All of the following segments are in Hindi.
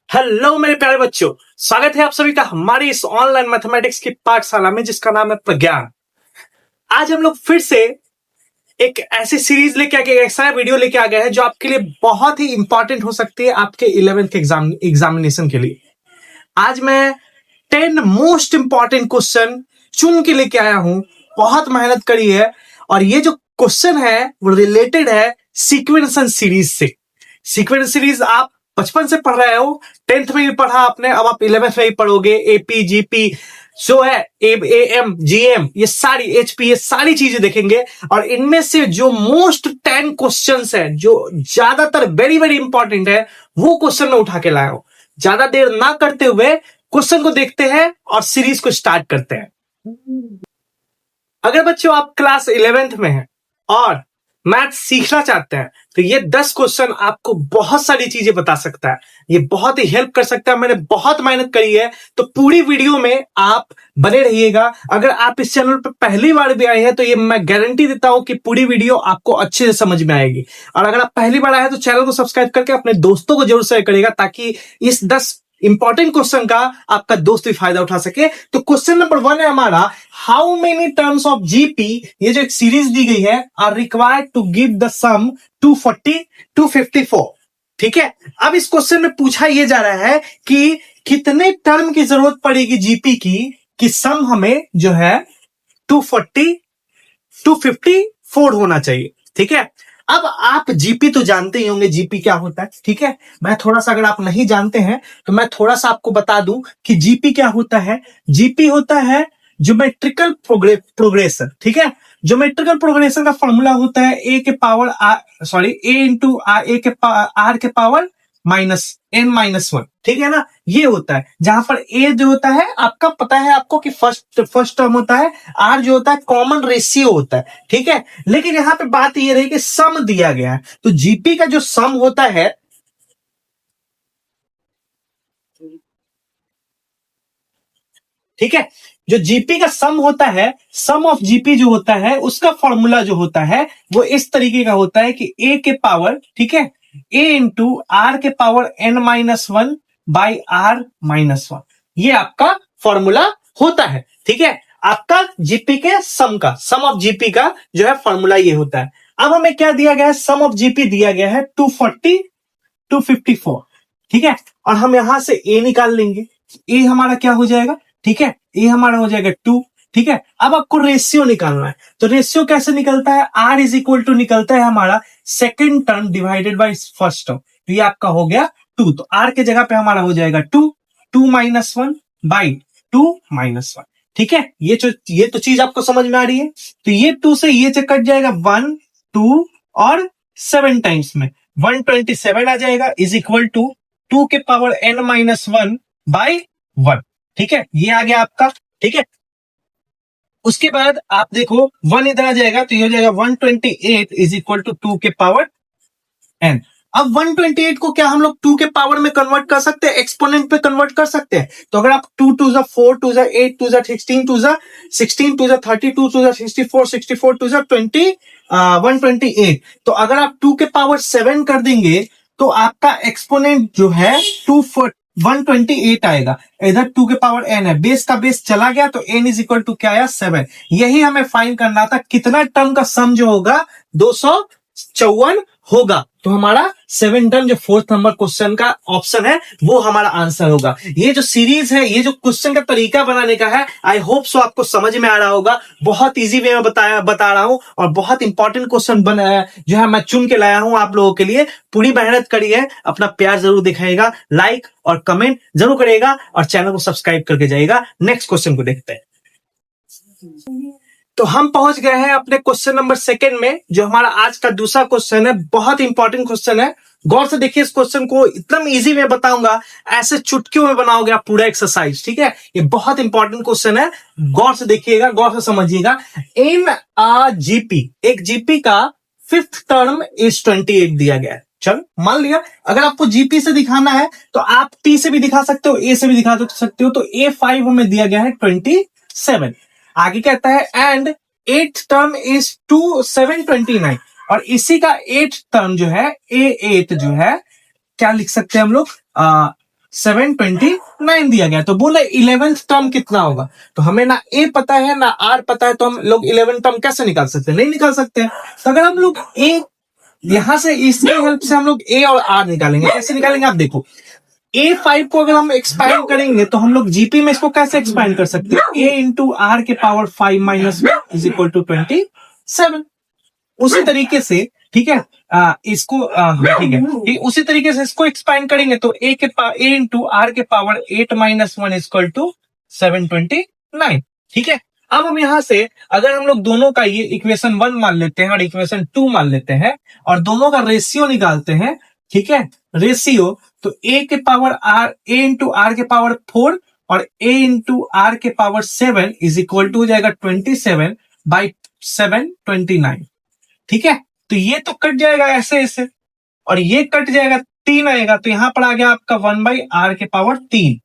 हेलो मेरे प्यारे बच्चों, स्वागत है आप सभी का हमारी इस ऑनलाइन मैथमेटिक्स की पाठशाला में जिसका नाम है प्रज्ञान। आज हम लोग फिर से एक ऐसी सीरीज लेके आ गए, ऐसा वीडियो लेके आ गए हैं जो आपके लिए बहुत ही इंपॉर्टेंट हो सकती है आपके 11th के एग्जामिनेशन के लिए। आज मैं 10 मोस्ट इंपॉर्टेंट क्वेश्चन चुन के लेके आया हूं। बहुत मेहनत करी है और ये जो क्वेश्चन है वो रिलेटेड है सीक्वेंस सीरीज से। सीक्वेंस सीरीज आप बचपन से पढ़ रहे हो, 10th में भी पढ़ा आपने, अब आप 11th में भी पढ़ोगे। एपी जीपी जो है, एम जीएम, ये सारी एचपी, ये सारी चीजें देखेंगे और इनमें से जो मोस्ट 10 क्वेश्चंस है जो ज्यादातर वेरी वेरी इंपॉर्टेंट है वो क्वेश्चन में उठा के लाया हूं। ज्यादा देर ना करते हुए क्वेश्चन को देखते हैं और सीरीज को स्टार्ट करते हैं। अगर बच्चों आप क्लास 11th में हैं और मैथ सीखना चाहते हैं तो ये 10 क्वेश्चन आपको बहुत सारी चीजें बता सकता है, ये बहुत ही हेल्प कर सकता है। मैंने बहुत मेहनत करी है तो पूरी वीडियो में आप बने रहिएगा। अगर आप इस चैनल पर पहली बार भी आए हैं तो ये मैं गारंटी देता हूं कि पूरी वीडियो आपको अच्छे से समझ में आएगी। और अगर आप पहली बार आए हैं तो चैनल को सब्सक्राइब करके अपने दोस्तों को जरूर शेयर करिएगा ताकि इस 10 इंपॉर्टेंट क्वेश्चन का आपका दोस्त भी फायदा उठा सके। तो क्वेश्चन नंबर 1 है हमारा, how many terms of GP, ये जो एक सीरीज दी गई है, are required to give the sum 240 254। ठीक है, अब इस क्वेश्चन में पूछा यह जा रहा है कि कितने टर्म की जरूरत पड़ेगी जीपी की कि सम हमें जो है 240 254 होना चाहिए। ठीक है, अब आप जीपी तो जानते ही होंगे जीपी क्या होता है। ठीक है, मैं थोड़ा सा, अगर आप नहीं जानते हैं तो मैं थोड़ा सा आपको बता दूं कि जीपी क्या होता है। जीपी होता है ज्योमेट्रिकल प्रोग्रेशन। ठीक है, ज्योमेट्रिकल प्रोग्रेशन का फॉर्मूला होता है ए के पावर ए इंटू आर के पावर -n-1। ठीक है ना, ये होता है जहां पर ए जो होता है आपका पता है आपको कि फर्स्ट टर्म होता है, आर जो होता है कॉमन रेशियो होता है। ठीक है, लेकिन यहां पे बात ये रही कि सम दिया गया है तो जीपी का जो सम होता है, ठीक है, जो जीपी का सम होता है, सम ऑफ जीपी जो होता है उसका फॉर्मूला जो होता है वो इस तरीके का होता है कि ए के पावर, ठीक है, ए इंटू आर के पावर n-1 बाई r-1, ये आपका फॉर्मूला होता है। ठीक है, आपका जीपी के सम ऑफ जीपी का जो है फॉर्मूला ये होता है। अब हमें क्या दिया गया है, सम ऑफ जीपी दिया गया है 240 254। ठीक है, और हम यहां से ए निकाल लेंगे। ए हमारा क्या हो जाएगा, ठीक है, ए हमारा हो जाएगा 2। ठीक है, अब आपको रेशियो निकालना है तो रेशियो कैसे निकलता है, आर इज इक्वल टू निकलता है हमारा second term divided by first term, तो ये आपका हो गया 2। तो आर के जगह पे हमारा हो जाएगा 2 बाई 2-1। ठीक है, ये तो चीज आपको समझ में आ रही है। तो ये 2 से ये कट जाएगा 1 2 और 7 टाइम्स में 127 आ जाएगा, इज इक्वल टू 2 के पावर n-1 बाई 1। ठीक है, ये आ गया आपका। ठीक है, उसके बाद आप देखो 1 इधर आ जाएगा तो ये हो जाएगा 128 इज इक्वल टू 2 के पावर n। अब 128 को क्या हम लोग 2 के पावर में कन्वर्ट कर सकते हैं, एक्सपोनेंट पे कन्वर्ट कर सकते हैं। तो अगर आप 2 2 4 2 8 2 16 2 16 2 32 2 64 64 2 20 128, तो अगर आप 2 के पावर 7 कर देंगे तो आपका एक्सपोनेंट जो है 128 आएगा। इधर 2 के पावर n है, बेस का बेस चला गया तो n इज इक्वल टू क्या आया, 7। यही हमें फाइंड करना था, कितना टर्म का सम जो होगा 254 होगा। तो हमारा 7 टर्म जो 4th नंबर क्वेश्चन का ऑप्शन है वो हमारा आंसर होगा। ये जो सीरीज है, ये जो क्वेश्चन का तरीका बनाने का है, आई होप सो आपको समझ में आ रहा होगा। बहुत इजी वे में बता रहा हूं और बहुत इंपॉर्टेंट क्वेश्चन जो है मैं चुन के लाया हूं आप लोगों के लिए। पूरी मेहनत करी है, अपना प्यार जरूर दिखाएगा, लाइक और कमेंट जरूर करेगा और चैनल को सब्सक्राइब करके जाइएगा। नेक्स्ट क्वेश्चन को देखते हैं। तो हम पहुंच गए हैं अपने क्वेश्चन नंबर 2 में, जो हमारा आज का दूसरा क्वेश्चन है। बहुत इंपॉर्टेंट क्वेश्चन है, गौर से देखिए इस क्वेश्चन को, एकदम इजी में बताऊंगा, ऐसे चुटकियों में बनाओगे आप पूरा एक्सरसाइज। ठीक है, ये बहुत इंपॉर्टेंट क्वेश्चन है, गौर से देखिएगा, गौर से समझिएगा। इन जीपी, एक जीपी का 5th टर्म इज 28 दिया गया है। चलो मान लिया, अगर आपको जीपी से दिखाना है तो आप टी से भी दिखा सकते हो, ए से भी दिखा सकते हो। तो A5 हमें दिया गया है 27। आगे कहता है एंड 8th टर्म इज 729, और इसी का 8th टर्म जो है A8 जो है, क्या लिख सकते हैं हम लोग, 729 दिया गया। तो बोला 11th टर्म कितना होगा, तो हमें ना ए पता है ना आर पता है, तो हम लोग 11th टर्म कैसे निकाल सकते हैं, नहीं निकाल सकते हैं। तो अगर हम लोग ए यहां से इसकी हेल्प से हम लोग ए और आर निकालेंगे। कैसे निकालेंगे आप देखो, A5 को अगर हम एक्सपांड करेंगे तो हम लोग जीपी में इसको कैसे एक्सपांड कर सकते हैं, ए इंटू आर के power 5 minus is equal to 27। उसी तरीके से ठीक है, इसको ठीक है, उसी तरीके से इसको एक्सपांड करेंगे तो ए इंटू आर के पावर 8 माइनस 1 इक्वल टू 729। ठीक है, अब हम यहां से अगर हम लोग दोनों का ये इक्वेशन 1 मान लेते हैं और इक्वेशन 2 मान लेते हैं और दोनों का रेशियो निकालते हैं, ठीक है, रेशियो, तो ए के power r, a into r के पावर 4 और ए इंटू आर के पावर 7 इज इक्वल टू हो जाएगा 27 बाई 729। ठीक है, तो ये तो कट जाएगा ऐसे ऐसे और ये कट जाएगा, 3 आएगा, तो यहां पर आ गया आपका 1 बाई आर के पावर 3।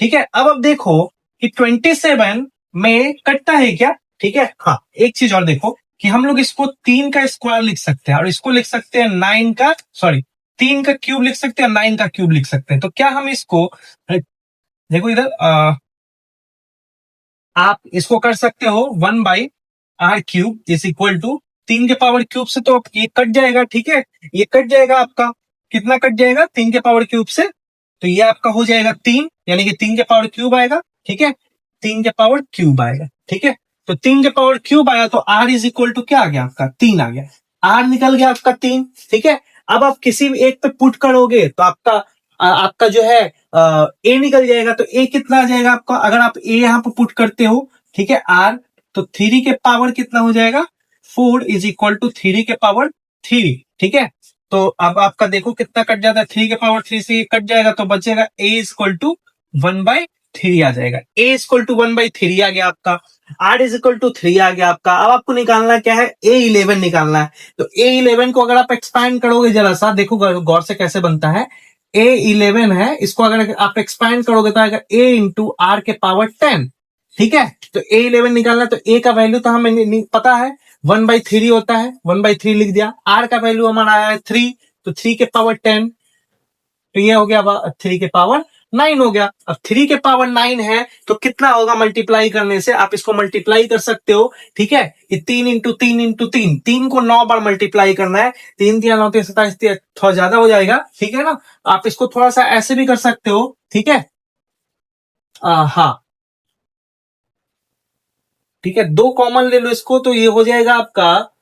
ठीक है, अब देखो कि 27 में कटता है क्या, ठीक है, हाँ, एक चीज और देखो कि हम लोग इसको 3 का स्क्वायर लिख सकते हैं और इसको लिख सकते हैं 9 का, सॉरी 3 का क्यूब लिख सकते हैं, 9 का क्यूब लिख सकते हैं। तो क्या हम इसको देखो इधर आप इसको कर सकते हो 1 by r cube is equal to 3 के पावर क्यूब से, तो ये कट जाएगा। ठीक है, ये कट जाएगा आपका, कितना कट जाएगा 3 के पावर क्यूब से, तो ये आपका हो जाएगा 3, यानी कि 3 के पावर क्यूब आएगा। ठीक है, 3 के पावर क्यूब आएगा। ठीक है, तो 3 के पावर क्यूब आया तो आर इज इक्वल टू क्या आ गया आपका 3 आ गया, आर निकल गया आपका 3। ठीक है, अब आप किसी भी एक पे पुट करोगे तो आपका जो है ए निकल जाएगा, तो ए कितना आ जाएगा आपका, अगर आप ए यहां पर पुट करते हो, ठीक है, आर, तो 3 के पावर कितना हो जाएगा 4 इज इक्वल टू 3 के पावर 3। ठीक है, तो अब आपका देखो कितना कट जाता है, 3 के पावर 3 से कट जाएगा तो बचेगा a इज इक्वल टू 1/3 आ जाएगा, a इज इक्वल टू 1/3 आ गया आपका, r इज इक्वल टू 3 आ गया आपका। अब आपको निकालना क्या है, a11 निकालना है। तो a11 को अगर आप एक्सपैंड करोगे, जरा सा देखो गौर से कैसे बनता है, a11 है, इसको अगर आप एक्सपैंड करोगे तो आएगा a इंटू आर के पावर 10। ठीक है, तो a11 निकालना है, तो a का वैल्यू तो हमें पता है 1/3 होता है, 1/3 लिख दिया। r का वैल्यू हमारा आया है 3, तो 3 के पावर 10, तो ये हो गया 3 के पावर 9 हो गया। अब 3 के पावर 9 है तो कितना होगा मल्टीप्लाई करने से, आप इसको मल्टीप्लाई कर सकते हो। ठीक है, ये 3 इंटू 3 इंटू 3, 3 को 9 बार मल्टीप्लाई करना है, 3 3 9 27, थोड़ा ज्यादा हो जाएगा। ठीक है ना, आप इसको थोड़ा सा ऐसे भी कर सकते हो। ठीक है, हाँ, ठीक है, 2 कॉमन ले लो इसको, तो ये हो जाएगा आपका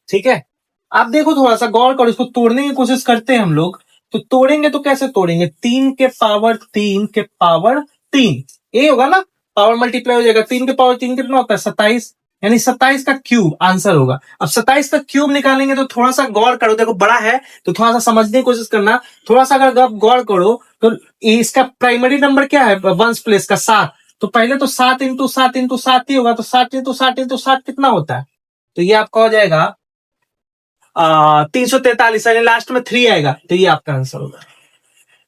ठीक है, आप देखो थोड़ा सा गौर करो, इसको तोड़ने की कोशिश करते हैं हम लोग। तो तोड़ेंगे तो कैसे तोड़ेंगे, 3 के पावर 3 के पावर 3, ये होगा ना, पावर मल्टीप्लाई हो जाएगा, 3 के पावर 3 कितना होता है 27, यानी 27 का क्यूब आंसर होगा। अब 27 का क्यूब निकालेंगे तो थोड़ा सा गौर करो, देखो बड़ा है तो थोड़ा सा समझने की कोशिश करना, थोड़ा सा अगर आप गौर करो तो इसका प्राइमरी नंबर क्या है वंस प्लेस का 7, तो पहले तो 7 इंटू 7 इंटू 7 ही होगा, तो 7 इंटू 7 इंटू 7 कितना होता है, तो ये आपका हो जाएगा 343, यानी लास्ट में 3 आएगा, तो ये आपका आंसर होगा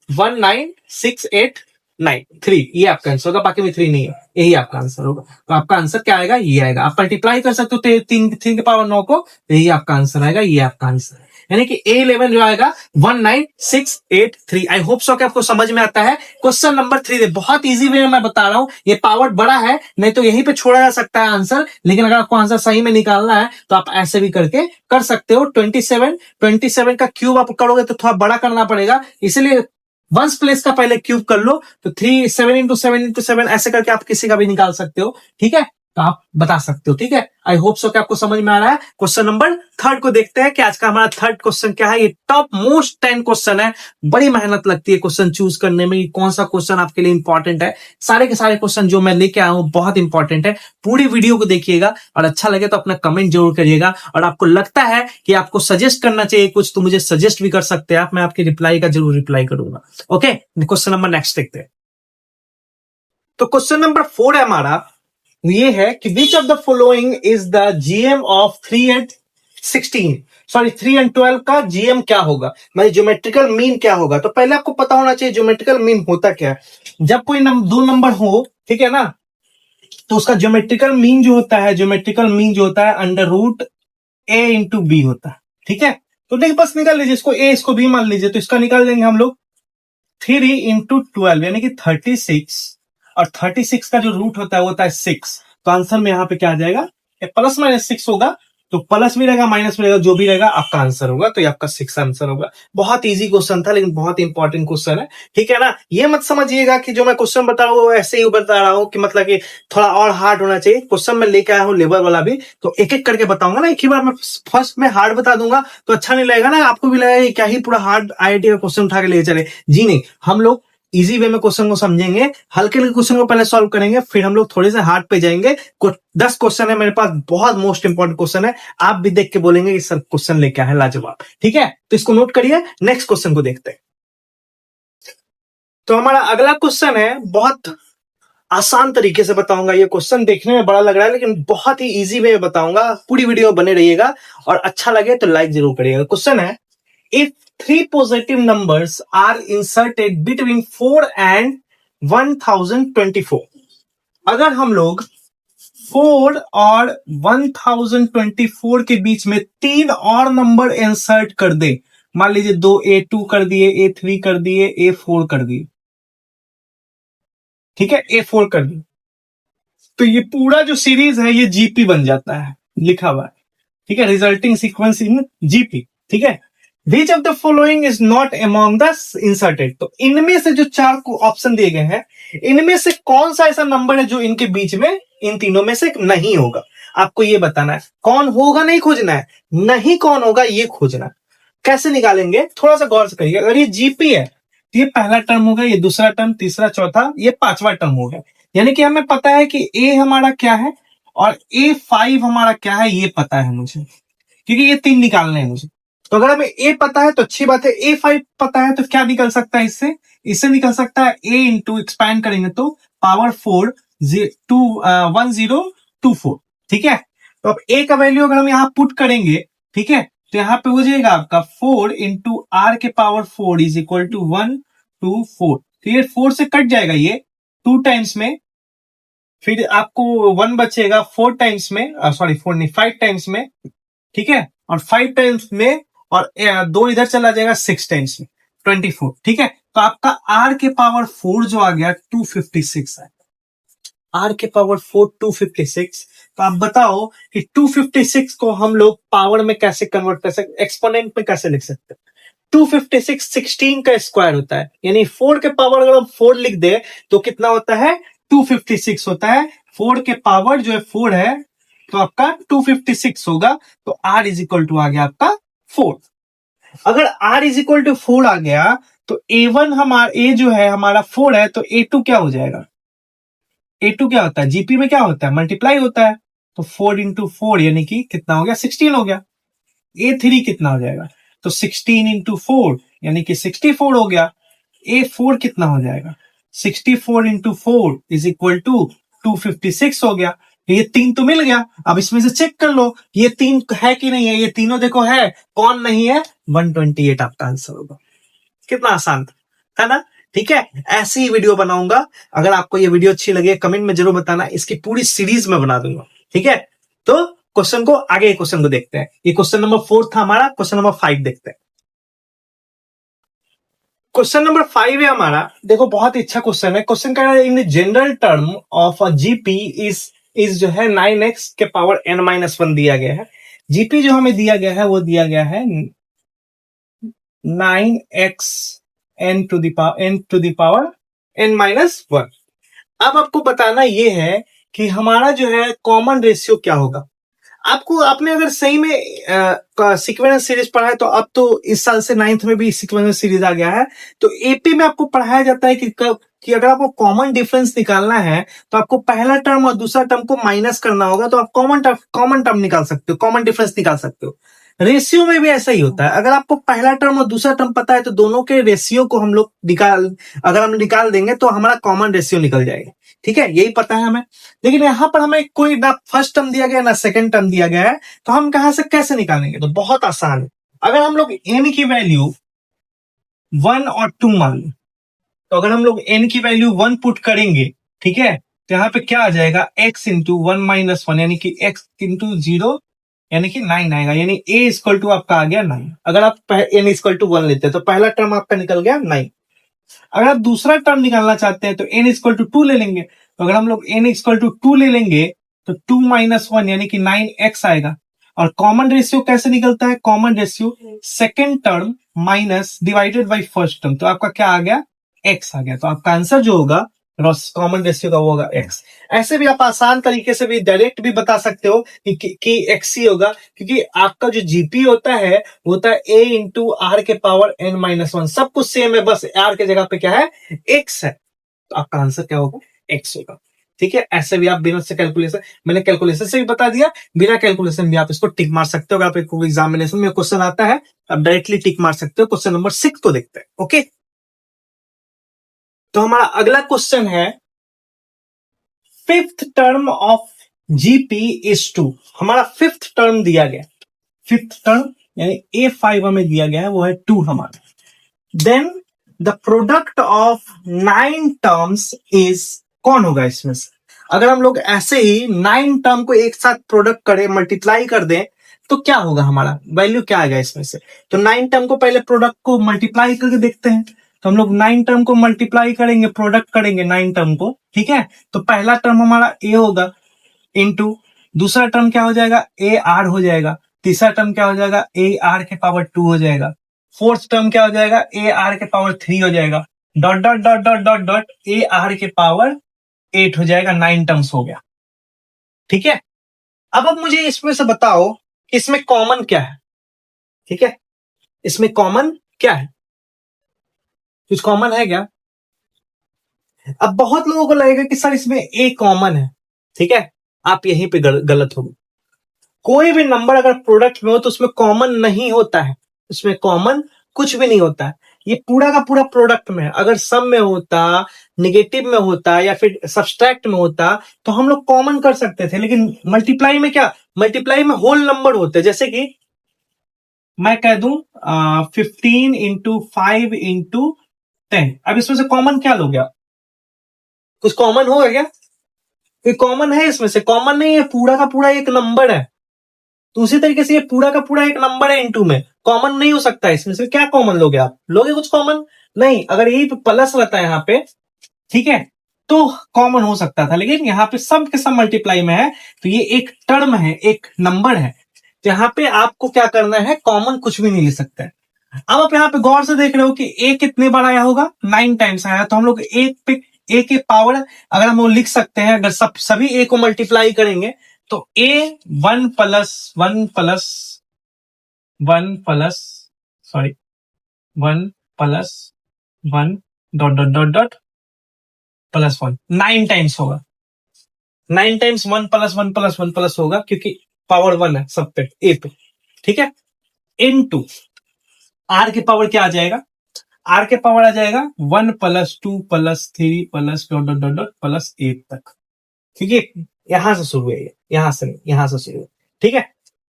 19689, ये आपका आंसर होगा, बाकी में 3 नहीं है, यही आपका आंसर होगा। तो आपका आंसर क्या आएगा, ये आएगा। आप मल्टीप्लाई कर सकते हो 3 के पावर 9 को, तो यही आपका आंसर आएगा, ये आपका आंसर है, यानी कि A11 जो आएगा 19683। आई होप सो कि आपको समझ में आता है। क्वेश्चन नंबर 3 बहुत इजी वे में मैं बता रहा हूं, ये पावर बड़ा है, नहीं तो यहीं पे छोड़ा जा सकता है आंसर, लेकिन अगर आपको आंसर सही में निकालना है तो आप ऐसे भी करके कर सकते हो। 27 का क्यूब आप करोगे तो थोड़ा बड़ा करना पड़ेगा, इसलिए वंस प्लेस का पहले क्यूब कर लो, तो 3 7 इंटू 7 इंटू 7 ऐसे करके आप किसी का भी निकाल सकते हो। ठीक है, तो आप बता सकते हो। ठीक है, आई होप सो कि आपको समझ में आ रहा है। क्वेश्चन नंबर 3 को देखते हैं कि आज का हमारा 3rd क्वेश्चन क्या है। ये टॉप मोस्ट 10 क्वेश्चन है, बड़ी मेहनत लगती है क्वेश्चन चूज करने में, कौन सा क्वेश्चन आपके लिए इंपॉर्टेंट है। सारे के सारे क्वेश्चन जो मैं लेके आया हूं बहुत इंपॉर्टेंट है, पूरी वीडियो को देखिएगा और अच्छा लगे तो अपना कमेंट जरूर करिएगा। और आपको लगता है कि आपको सजेस्ट करना चाहिए कुछ, तो मुझे सजेस्ट भी कर सकते हैं आप, मैं आपके रिप्लाई का जरूर रिप्लाई करूंगा। ओके, क्वेश्चन नंबर नेक्स्ट देखते हैं। तो क्वेश्चन नंबर 4 है हमारा, ये है कि which of the following is the GM of 3 16, sorry 3 and 12 का जीएम क्या होगा, मतलब ज्योमेट्रिकल मीन क्या होगा। तो पहले आपको पता होना चाहिए ज्योमेट्रिकल मीन होता क्या है। जब कोई दो नंबर हो, ठीक है ना, तो उसका ज्योमेट्रिकल मीन जो होता है, ज्योमेट्रिकल मीन जो होता है under root a into B होता है, ठीक है। तो देखिए बस निकाल लीजिए, इसको ए इसको बी मान लीजिए, तो इसका निकाल देंगे हम लोग 3 इंटू 12 यानी कि 36, और 36 का जो रूट होता है वो होता है 6। तो आंसर में यहाँ पे क्या आ जाएगा, प्लस माइनस 6 होगा, तो प्लस भी रहेगा माइनस भी रहेगा, जो भी रहेगा आपका आंसर होगा, तो ये आपका 6 आंसर होगा। बहुत इजी क्वेश्चन था लेकिन बहुत इंपॉर्टेंट क्वेश्चन है, ठीक है ना। ये मत समझिएगा कि जो मैं क्वेश्चन बता रहा हूँ ऐसे ही बता रहा हूँ कि मतलब कि थोड़ा और हार्ड होना चाहिए। क्वेश्चन में लेके आया हूँ लेवल वाला भी, तो एक एक करके बताऊंगा ना, एक ही बार मैं फर्स्ट में हार्ड बता दूंगा तो अच्छा नहीं लगेगा ना, आपको भी लगेगा क्या ही पूरा हार्ड आईआईटी का क्वेश्चन उठा के ले चले। जी नहीं, हम लोग इजी वे में क्वेश्चन को समझेंगे, हल्के हल्के क्वेश्चन को पहले सॉल्व करेंगे, फिर हम लोग थोड़े से हार्ड पे जाएंगे। 10 क्वेश्चन है मेरे पास, बहुत मोस्ट इंपॉर्टेंट क्वेश्चन है, आप भी देख के बोलेंगे कि सर क्वेश्चन लेके आए लाजवाब, ठीक है। तो इसको नोट करिए, नेक्स्ट क्वेश्चन को देखते हैं। तो हमारा अगला क्वेश्चन है, बहुत आसान तरीके से बताऊंगा। ये क्वेश्चन देखने में बड़ा लग रहा है लेकिन बहुत ही इजी वे में बताऊंगा, पूरी वीडियो बने रहिएगा, और अच्छा लगे तो लाइक जरूर करिएगा। क्वेश्चन है, if 3 positive numbers are inserted between 4 and 1024, अगर हम लोग 4 और 1024 के बीच में 3 और नंबर इंसर्ट कर दे, मान लीजिए 2 A2 कर दिए, A3 कर दिए, A4 कर दिए, ठीक है, A4 कर दिए, तो ये पूरा जो सीरीज है ये जीपी बन जाता है, लिखा हुआ है, ठीक है, रिजल्टिंग सीक्वेंस इन जीपी, ठीक है। Which of the following is not among the inserted, तो इनमें से जो 4 को ऑप्शन दिए गए हैं, इनमें से कौन सा ऐसा नंबर है जो इनके बीच में, इन तीनों में से नहीं होगा। आपको ये बताना है, कौन होगा नहीं खोजना है, नहीं कौन होगा ये खोजना है। कैसे निकालेंगे, थोड़ा सा गौर से करिए। अगर ये जीपी है तो ये पहला टर्म होगा, ये दूसरा टर्म, तीसरा, चौथा, ये पांचवा टर्म होगा। यानी कि हमें पता है कि ए हमारा क्या है और A5 हमारा क्या है, ये पता है मुझे, क्योंकि ये 3 निकालने हैं मुझे। तो अगर हमें ए पता है तो अच्छी बात है, A5 पता है तो क्या निकल सकता है इससे, इससे निकल सकता है ए इंटू, एक्सपैंड करेंगे तो पावर 4 1024, ठीक है। तो अब ए का वैल्यू अगर हम यहाँ पुट करेंगे, ठीक है, तो यहाँ पे हो जाएगा आपका 4 इंटू आर के पावर 4 इज इक्वल टू 124। तो ये 4 से कट जाएगा, ये 2 टाइम्स में, फिर आपको 1 बचेगा 4 टाइम्स में, सॉरी 4 नहीं 5 टाइम्स में, ठीक है, और 5 टाइम्स में, और 2 इधर चला जाएगा 6 टाइम्स में, 24, ठीक है। तो आपका आर के पावर 4 जो आ गया 256 है, आर के पावर 4 256। तो आप बताओ कि 256 को हम लोग पावर में कैसे कन्वर्ट कर सकते, एक्सपोनेंट में कैसे लिख सकते हैं। 256 16 का स्क्वायर होता है, यानी 4 के पावर अगर हम 4 लिख दे तो कितना होता है, 256 होता है। 4 के पावर जो है 4 है, तो आपका 256 होगा। तो R इज इक्वल टू आ गया आपका 4। अगर R इज इक्वल टू 4 आ गया तो A1 हमारा, A जो है हमारा 4 है, तो A2 क्या हो जाएगा, A2 क्या होता है, जीपी में क्या होता है, मल्टीप्लाई होता है। तो 4 इंटू 4 यानी कि कितना हो गया, 16 हो गया। A3 कितना हो जाएगा, तो 16 इंटू 4 यानी कि 64 हो गया। A4 कितना हो जाएगा, 64 इंटू 4 इज इक्वल टू 256 हो गया। ये 3 तो मिल गया, अब इसमें से चेक कर लो ये 3 है कि नहीं है, ये तीनों देखो है, कौन नहीं है, 128 आपका आंसर होगा। कितना आसान था, है ना, ठीक है। ऐसी ही वीडियो बनाऊंगा, अगर आपको ये वीडियो अच्छी लगे कमेंट में जरूर बताना, इसकी पूरी सीरीज में बना दूंगा, ठीक है। तो क्वेश्चन को आगे, क्वेश्चन को देखते हैं। ये क्वेश्चन नंबर 4 था हमारा, क्वेश्चन नंबर 5 देखते हैं। क्वेश्चन नंबर 5 है हमारा, देखो बहुत ही अच्छा क्वेश्चन है। क्वेश्चन कह रहा है in general term of a GP is जो है 9x के पावर n-1 दिया गया है। जीपी जो हमें दिया गया है वो दिया गया है 9x n to the power n-1। अब आपको बताना ये है कि हमारा जो है कॉमन रेशियो क्या होगा। आपको, आपने अगर सही में सीक्वेंस सीरीज पढ़ा है तो अब तो इस साल से 9th में भी सीक्वेंस सीरीज आ गया है। तो एपी में आपको पढ़ाया जाता है कि अगर आपको कॉमन डिफरेंस निकालना है तो आपको पहला टर्म और दूसरा टर्म को माइनस करना होगा, तो आप कॉमन टर्म निकाल सकते हो, कॉमन डिफरेंस निकाल सकते हो। रेशियो में भी ऐसा ही होता है। अगर आपको पहला टर्म और दूसरा टर्म पता है तो दोनों के रेशियो को हम लोग अगर हम निकाल देंगे तो हमारा कॉमन रेशियो निकल जाएगा। ठीक है, यही पता है हमें। लेकिन यहां पर हमें कोई ना फर्स्ट टर्म दिया गया ना सेकंड टर्म दिया गया है, तो हम कहां से कैसे निकालेंगे? तो बहुत आसान है। अगर हम लोग n की वैल्यू 1 और 2 मान लें, तो अगर हम लोग n की वैल्यू 1 पुट करेंगे, ठीक है, तो यहाँ पे क्या आ जाएगा? x इंटू 1 - 1 यानी कि x इंटू 0 यानी कि 9 आएगा। यानी a इक्वल टू आपका आ गया 9। अगर आप n इक्वल टू 1 लेते हैं तो पहला टर्म आपका निकल गया 9। अगर आप दूसरा टर्म निकालना चाहते हैं तो n इक्वल टू 2 ले लेंगे। तो अगर हम लोग n इक्वल टू 2 ले लेंगे तो 2 - 1 यानी कि 9x आएगा। और कॉमन रेशियो कैसे निकलता है? Common ratio second term minus divided by first term, तो आपका क्या आ गया? x आ गया। तो आपका आंसर जो होगा कॉमन रेशियो का वो होगा x। ऐसे भी आप आसान तरीके से भी डायरेक्ट भी बता सकते हो कि x ही होगा, क्योंकि आपका जो जीपी होता है वो होता है a इंटू आर के पावर n-1। सब कुछ सेम है, बस r के जगह पे क्या है? x है। तो आपका आंसर क्या होगा? x होगा। ठीक है, ऐसे भी आप बिना से कैलकुलेशन, मैंने कैलकुलेशन से भी बता दिया, बिना कैलकुलेशन भी आप इसको टिक मार सकते हो। अगर आपको एग्जामिनेशन में क्वेश्चन आता है आप डायरेक्टली टिक मार सकते हो। क्वेश्चन नंबर 6 को देखते हैं। ओके, तो हमारा अगला क्वेश्चन है, fifth term of GP is 2। हमारा फिफ्थ टर्म दिया गया, फिफ्थ टर्म यानी A5 हमें दिया गया है, वो है 2 हमारा। Then the product of 9 terms is, कौन होगा इसमें से? अगर हम लोग ऐसे ही 9 टर्म को एक साथ प्रोडक्ट करें, मल्टीप्लाई कर दें, तो क्या होगा? हमारा वैल्यू क्या आएगा इसमें से? तो 9 टर्म को पहले प्रोडक्ट को मल्टीप्लाई करके देखते हैं। तो हम लोग 9 टर्म को मल्टीप्लाई करेंगे, प्रोडक्ट करेंगे 9 टर्म को, ठीक है। तो पहला टर्म हमारा ए होगा इंटू दूसरा टर्म क्या हो जाएगा? ए आर हो जाएगा। तीसरा टर्म क्या हो जाएगा? ए आर के पावर 2 हो जाएगा। फोर्थ टर्म क्या हो जाएगा? ए आर के पावर 3 हो जाएगा। Dot dot dot dot dot dot A R के पावर 8 हो जाएगा। 9 टर्म्स हो गया। ठीक है, अब मुझे इसमें से बताओ इसमें कॉमन क्या है? ठीक है, इसमें कॉमन क्या है? कुछ कॉमन है क्या? अब बहुत लोगों को लगेगा कि सर इसमें ए कॉमन है। ठीक है, आप यहीं पे गलत हो। कोई भी नंबर अगर प्रोडक्ट में हो तो उसमें कॉमन नहीं होता है, उसमें कॉमन कुछ भी नहीं होता है। ये पूरा का पूरा प्रोडक्ट में है। अगर सम में होता, निगेटिव में होता या फिर सब्सट्रैक्ट में होता तो हम लोग कॉमन कर सकते थे, लेकिन मल्टीप्लाई में क्या? मल्टीप्लाई में होल नंबर होते हैं। जैसे कि मैं कह दूं 15 इंटू 5 इंटू 10। अब इसमें से कॉमन क्या लोगे आप? कुछ कॉमन होगा क्या? कोई कॉमन है इसमें से? कॉमन नहीं है, पूरा का पूरा एक नंबर है। तो उसी तरीके से ये पूरा का पूरा एक नंबर है इंटू में, कॉमन नहीं हो सकता। इसमें से क्या कॉमन लोगे आप? लोगे कुछ कॉमन नहीं। अगर यही प्लस रहता है यहाँ पे, ठीक है, तो कॉमन हो सकता था, लेकिन यहाँ पे सब के सब मल्टीप्लाई में है, तो ये एक टर्म है, एक नंबर है। तो यहाँ पे आपको क्या करना है? कॉमन कुछ भी नहीं ले सकते। अब आप यहाँ पे गौर से देख रहे हो कि ए कितने बार आया होगा? 9 टाइम्स आया। तो हम लोग ए के पावर अगर हम लोग लिख सकते हैं, अगर सभी ए को मल्टीप्लाई करेंगे तो ए 1 plus 1 plus 1 plus 1 plus 1 dot dot dot dot plus 1 9 times होगा। 9 टाइम्स 1 प्लस 1 प्लस 1 प्लस होगा, क्योंकि पावर 1 है सब पे, ए पे। ठीक है, इनटू आर के पावर क्या आ जाएगा? आर के पावर आ जाएगा 1 plus 2 plus 3 plus dot dot dot dot plus 8 तक। ठीक है, यहां से शुरू है, यहां से नहीं, यहां से शुरू है। ठीक है,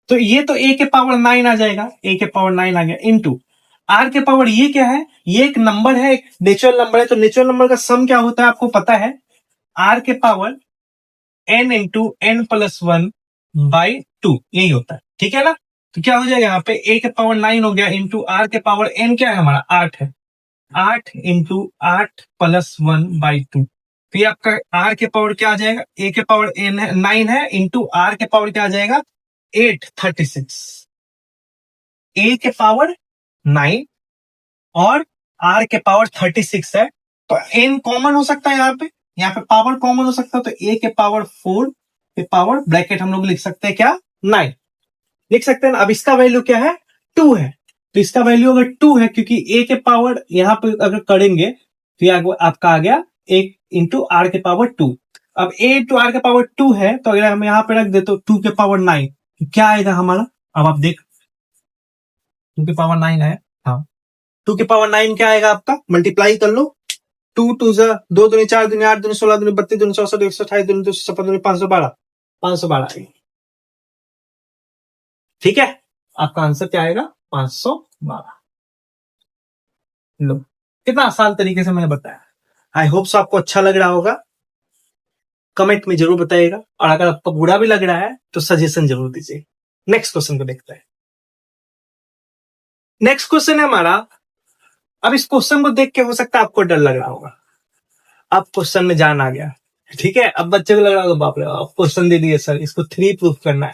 तो ये तो ए के पावर 9 आ जाएगा, ए के पावर 9 आ गया इनटू आर के पावर, ये क्या है? ये एक नंबर है, एक नेचुरल नंबर है। तो नेचुरल नंबर का सम क्या होता है आपको पता है? आर के power n into n plus 1 by 2, यही होता है। ठीक है ना? तो क्या हो जाएगा यहाँ पे? ए के पावर 9 हो गया इंटू आर के पावर n क्या है हमारा? 8 है। 8 इंटू 8 प्लस 1 बाई 2, तो ये आपका आर के पावर क्या आ जाएगा? ए के पावर n है 9 है इंटू आर के पावर क्या आ जाएगा? 836। ए के पावर 9 और आर के पावर 36 है, तो n कॉमन हो सकता है यहाँ पे पावर कॉमन हो सकता है। तो ए के पावर 4 के पावर ब्रैकेट हम लोग लिख सकते हैं क्या? 9 लिख सकते हैं ना। अब इसका वैल्यू क्या है? 2 है। तो इसका वैल्यू अगर 2 है, क्योंकि ए के पावर यहाँ पे अगर करेंगे तो ये आपका आ गया 1 इंटू आर के पावर 2। अब ए इंटू आर के पावर 2 है, तो अगर हम यहाँ पे रख दे तो 2 के पावर 9, तो क्या आएगा हमारा? अब आप देख, 2 की पावर 9 है, हाँ 2 की पावर 9 क्या आएगा आपका, मल्टीप्लाई कर लो, 2 2 जा 2 दूनी 4 दूनी 8 दूनी 16 दूनी 32 दूनी 64 128 दूनी 256 दूनी 512 512 आएगी। ठीक है, आपका आंसर क्या आएगा, 512। लो, कितना आसान तरीके से मैंने बताया। आई होप सो आपको अच्छा लग रहा होगा, कमेंट में जरूर बताइएगा, और अगर आपको बुरा भी लग रहा है तो सजेशन जरूर दीजिए। नेक्स्ट क्वेश्चन को देखते हैं। नेक्स्ट क्वेश्चन है हमारा, अब इस क्वेश्चन को देख के हो सकता है आपको डर लग रहा होगा, अब क्वेश्चन में जान आ गया, ठीक है। अब बच्चे को लग रहा होगा बाप रे आप क्वेश्चन दे दिए सर, इसको 3 प्रूफ करना है,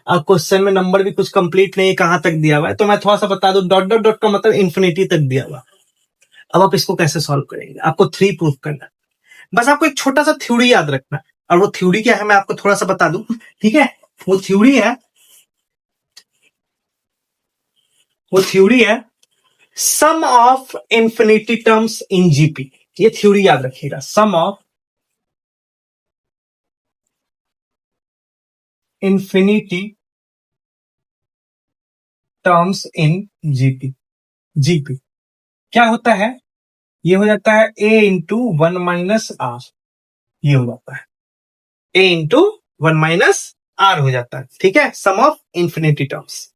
अब क्वेश्चन में नंबर भी कुछ कंप्लीट नहीं, कहां तक दिया हुआ है, तो मैं थोड़ा सा बता दूं, डॉट डॉट डॉट का मतलब इन्फिनिटी तक दिया हुआ। अब आप इसको कैसे सॉल्व करेंगे, आपको 3 प्रूफ करना है। बस आपको एक छोटा सा थ्योरी याद रखना है, और वो थ्योरी क्या है मैं आपको थोड़ा सा बता दूं, ठीक है। वो थ्योरी है, sum of infinity terms in GP. ये थ्योरी याद रखिएगा, sum of infinity terms in GP. GP क्या होता है, ये हो जाता है a इंटू 1 माइनस आर, ये हो जाता है a इंटू 1 माइनस आर हो जाता है, ठीक है, सम ऑफ इंफिनिटी टर्म्स।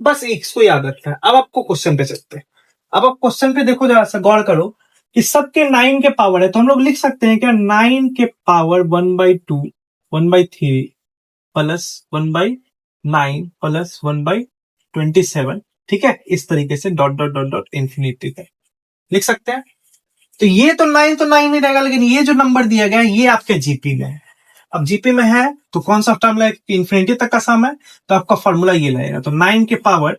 बस इसको याद रखना है। अब आपको क्वेश्चन पे चलते हैं। अब आप क्वेश्चन पे देखो, जरा सा गौर करो कि सबके 9 के पावर है, तो हम लोग लिख सकते हैं क्या, 9 के पावर 1/2 1/3 प्लस 1/9 प्लस 1/27, ठीक है, इस तरीके से dot dot dot dot infinity तक लिख सकते हैं। तो ये तो 9 ही रहेगा, लेकिन ये जो नंबर दिया गया है ये आपके जीपी में है। अब जीपी में है तो कौन सा टर्म लगेगा, इंफिनिटी तक का सम है, तो आपका फॉर्मूला ये लगेगा। तो 9 के पावर